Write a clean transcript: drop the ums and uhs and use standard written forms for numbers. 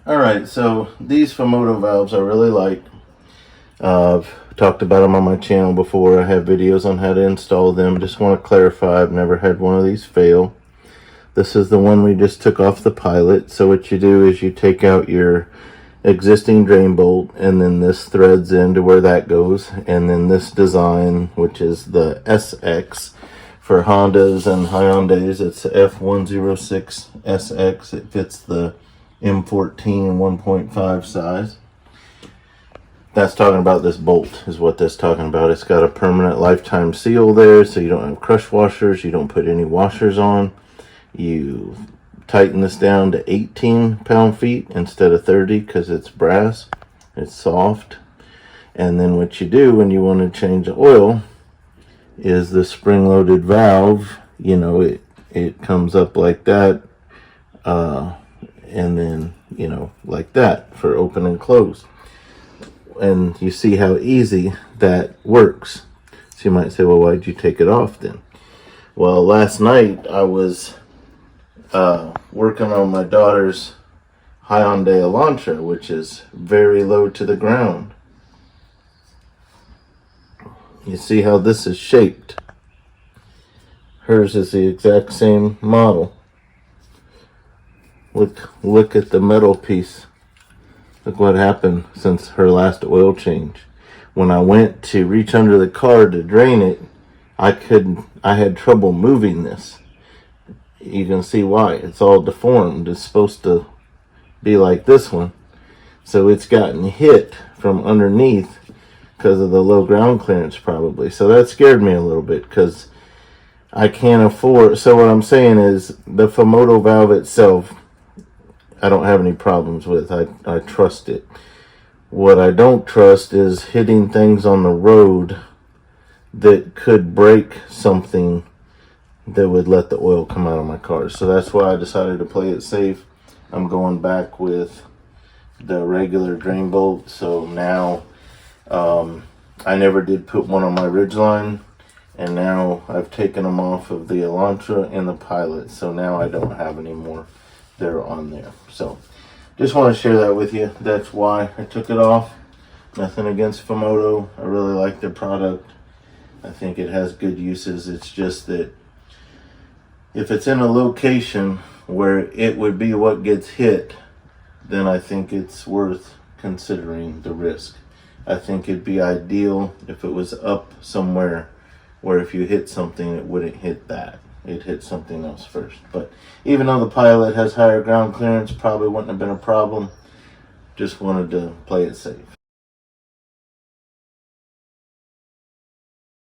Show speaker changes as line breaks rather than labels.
Alright, so these Fumoto valves I really like. I've talked about them on my channel before. I have videos on how to install them. Just want to clarify, I've never had one of these fail. This is the one we just took off the Pilot. So what you do is you take out your existing drain bolt, and then this threads into where that goes, and then this design, which is the SX for Hondas and Hyundais, it's F106 SX. It fits the M14 1.5 size. That's talking about this bolt, is what that's talking about. It's got a permanent lifetime seal there, so you don't have crush washers, you don't put any washers on. You tighten this down to 18 pound-feet instead of 30 because it's brass. It's soft. And then what you do when you want to change the oil is the spring-loaded valve, you know, it comes up like that, and then, you know, like that for open and close. And you see how easy that works. So you might say, well, why'd you take it off then? Well, last night I was working on my daughter's Hyundai Elantra, which is very low to the ground. You see how this is shaped. Hers is the exact same model. Look at the metal piece. Look what happened since her last oil change. When I went to reach under the car to drain it, I had trouble moving this. You can see why. It's all deformed. It's supposed to be like this one. So it's gotten hit from underneath because of the low ground clearance probably. So that scared me a little bit because I can't afford. So what I'm saying is the Fumoto valve itself, I don't have any problems with. I trust it. What I don't trust is hitting things on the road that could break something that would let the oil come out of my car. So that's why I decided to play it safe. I'm going back with the regular drain bolt. So now I never did put one on my Ridgeline, and now I've taken them off of the Elantra and the Pilot. So now I don't have any more that are on there. So just want to share that with you. That's why I took it off. Nothing against Fumoto. I really like their product. I think it has good uses. It's just that if it's in a location where it would be what gets hit, then I think it's worth considering the risk. I think it'd be ideal if it was up somewhere where if you hit something, it wouldn't hit that. It'd hit something else first. But even though the Pilot has higher ground clearance, probably wouldn't have been a problem. Just wanted to play it safe.